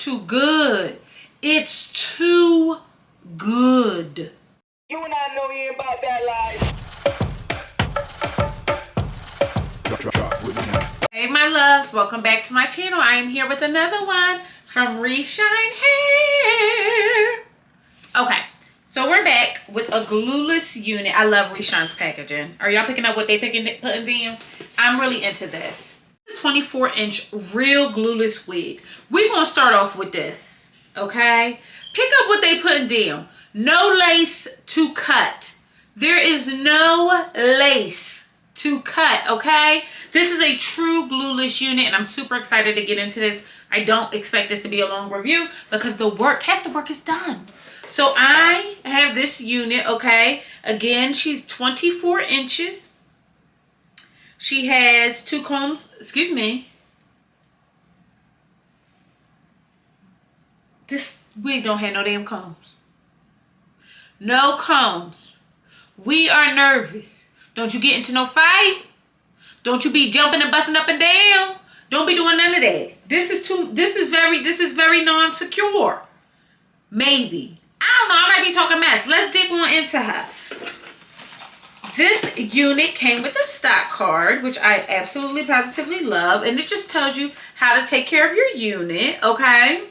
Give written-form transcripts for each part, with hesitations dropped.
too good. It's too good. You and I know you ain't about that life. Hey my loves, welcome back to my channel. I am here with another one from Reshine Hair. Okay, so we're back with a glueless unit. I love Reshine's packaging. Are y'all picking up what they putting down? I'm really into this. 24-inch real glueless wig. We're gonna start off with this, okay? Pick up what they putting down. No lace to cut. There is no lace to cut, okay? This is a true glueless unit, and I'm super excited to get into this. I don't expect this to be a long review because half the work is done. So I have this unit, okay? Again, she's 24 inches. She has two combs, excuse me. This wig don't have no damn combs. No combs. We are nervous. Don't you get into no fight. Don't you be jumping and busting up and down. Don't be doing none of that. This is very non-secure. Maybe. I don't know, I might be talking mess. Let's dig on into her. This unit came with a stock card, which I absolutely positively love. And it just tells you how to take care of your unit, okay?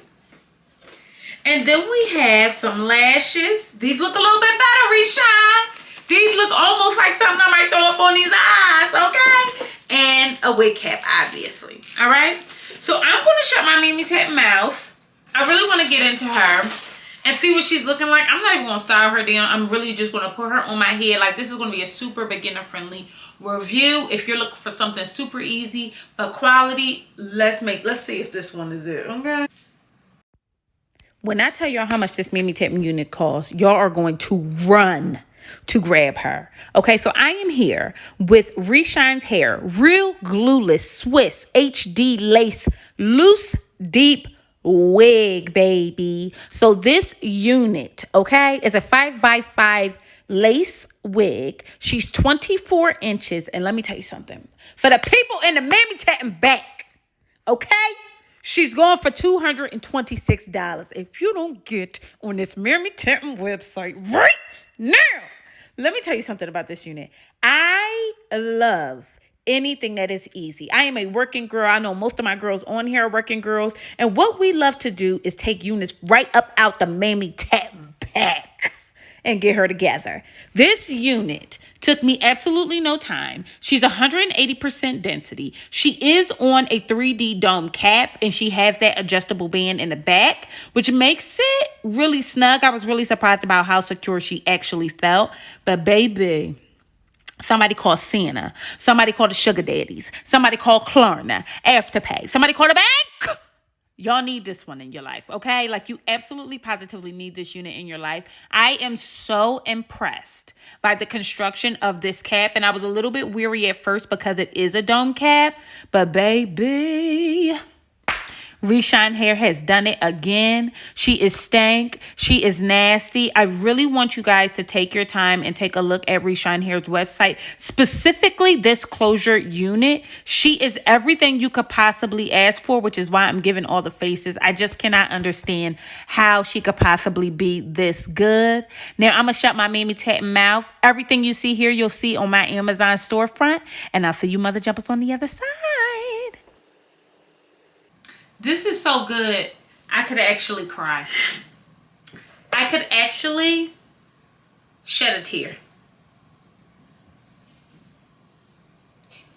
And then we have some lashes. These look a little bit better, Reshine. These look almost like something I might throw up on these eyes, okay? And a wig cap, obviously, all right? So I'm going to shut my Mimi Tat mouth. I really want to get into her and see what she's looking like. I'm not even going to style her down. I'm really just going to put her on my head. Like, this is going to be a super beginner-friendly review. If you're looking for something super easy but quality, let's see if this one is it, okay? When I tell y'all how much this Mimi Tat unit costs, y'all are going to run to grab her. Okay, so I am here with Reshine's Hair Real Glueless Swiss HD Lace Loose Deep Wig, baby. So this unit, okay, is a 5x5 lace wig. She's 24 inches. And let me tell you something. For the people in the Mimi Tat and back, okay? She's going for $226. If you don't get on this Mimi Tat website right now, let me tell you something about this unit. I love anything that is easy. I am a working girl. I know most of my girls on here are working girls. And what we love to do is take units right up out the Mimi Tat pack and get her together. This unit took me absolutely no time. She's 180% density. She is on a 3D dome cap, and she has that adjustable band in the back, which makes it really snug. I was really surprised about how secure she actually felt. But baby, somebody called Santa. Somebody called the sugar daddies. Somebody called Klarna, Afterpay. Somebody called a bank. Y'all need this one in your life, okay? Like, you absolutely positively need this unit in your life. I am so impressed by the construction of this cap, and I was a little bit weary at first because it is a dome cap, but baby, Reshine Hair has done it again. She is stank. She is nasty. I really want you guys to take your time and take a look at Reshine Hair's website, specifically this closure unit. She is everything you could possibly ask for, which is why I'm giving all the faces. I just cannot understand how she could possibly be this good. Now, I'm going to shut my Mimi Tat mouth. Everything you see here, you'll see on my Amazon storefront, and I'll see you mother jumpers on the other side. This is so good, I could actually cry. I could actually shed a tear.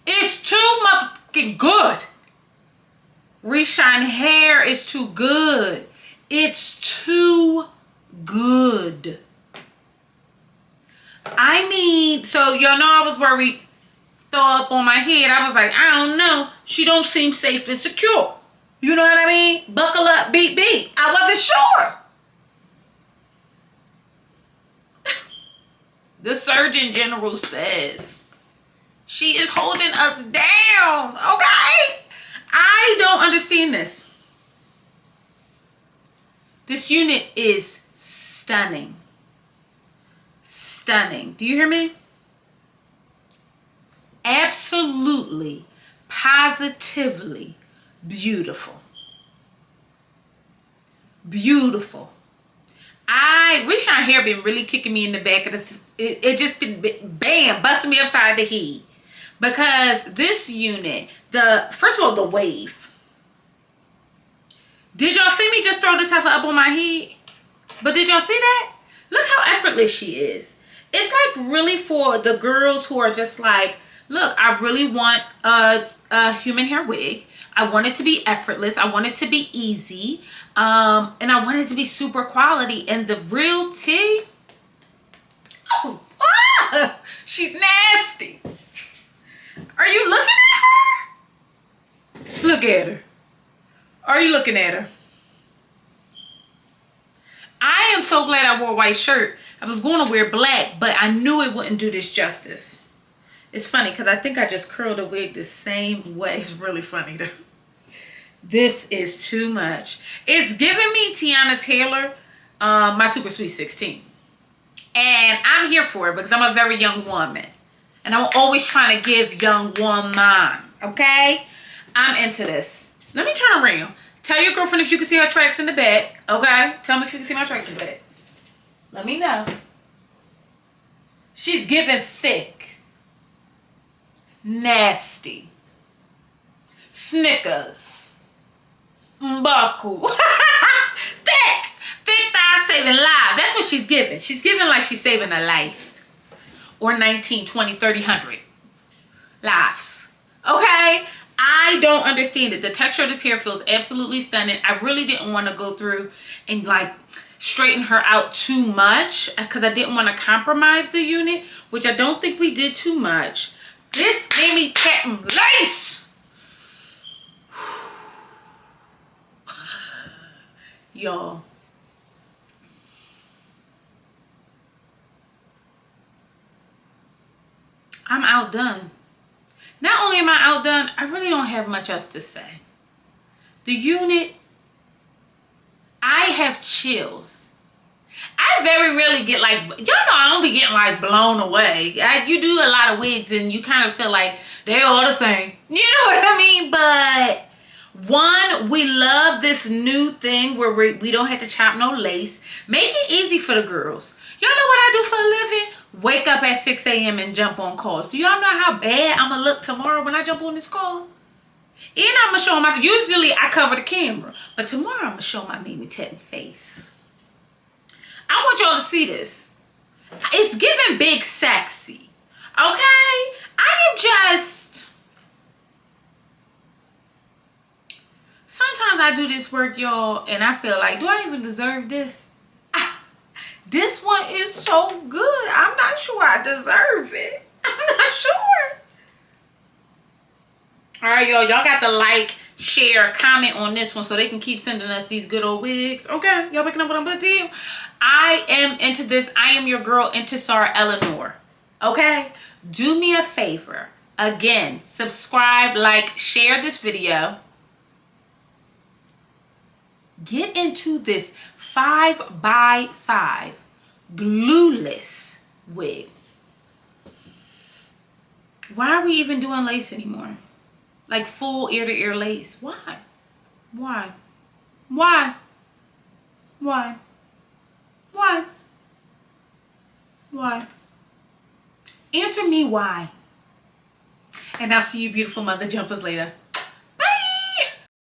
It's too motherfucking good. Reshine Hair is too good. It's too good. I mean, so y'all know I was worried, throw up on my head. I was like, I don't know. She don't seem safe and secure. You know what I mean? Buckle up, beat, beat. I wasn't sure. The Surgeon General says she is holding us down, okay? I don't understand this. This unit is stunning. Stunning. Do you hear me? Absolutely, positively beautiful. Beautiful. Reshine Hair been really kicking me in the back of the... It just been, bam, busting me upside the head. Because this unit, first of all, the wave. Did y'all see me just throw this heifer up on my head? But did y'all see that? Look how effortless she is. It's like really for the girls who are just like, look, I really want a human hair wig. I want it to be effortless. I want it to be easy. And I want it to be super quality. And the real tea, oh, she's nasty. Are you looking at her? Look at her. Are you looking at her? I am so glad I wore a white shirt. I was going to wear black, but I knew it wouldn't do this justice. It's funny because I think I just curled a wig the same way. It's really funny though. This is too much. It's giving me Tiana Taylor, my Super Sweet 16. And I'm here for it because I'm a very young woman. And I'm always trying to give young woman. Okay? I'm into this. Let me turn around. Tell your girlfriend if you can see her tracks in the back. Okay? Tell me if you can see my tracks in the back. Let me know. She's giving thick. Nasty. Snickers. Mbaku. Thick. Thick thigh saving lives. That's what she's giving. She's giving like she's saving a life. Or 19, 20, 30, 100 lives. Okay? I don't understand it. The texture of this hair feels absolutely stunning. I really didn't want to go through and like straighten her out too much because I didn't want to compromise the unit, which I don't think we did too much. This made me patent lace. Y'all. I'm outdone. Not only am I outdone, I really don't have much else to say. The unit, I have chills. I very rarely get like, y'all know I don't be getting like blown away. You do a lot of wigs and you kind of feel like they're all the same. You know what I mean? But one, we love this new thing where we don't have to chop no lace. Make it easy for the girls. Y'all know what I do for a living? Wake up at 6 a.m. and jump on calls. Do y'all know how bad I'm going to look tomorrow when I jump on this call? And I'm going to show my... Usually I cover the camera. But tomorrow I'm going to show my Mimi Tetton face. I want y'all to see this. It's giving big sexy. Okay? I am just... Sometimes I do this work, y'all, and I feel like, do I even deserve this? This one is so good. I'm not sure I deserve it. I'm not sure. All right, y'all. Y'all got to like, share, comment on this one so they can keep sending us these good old wigs. Okay? Y'all picking up what I'm going to do? I am into this. I am your girl, Intisar Eleanor. Okay? Do me a favor. Again, subscribe, like, share this video. Get into this 5x5 glueless wig. Why are we even doing lace anymore? Like full ear-to-ear lace. Why? Why? Why? Why? Why? Why? Answer me why. And I'll see you beautiful mother jumpers later.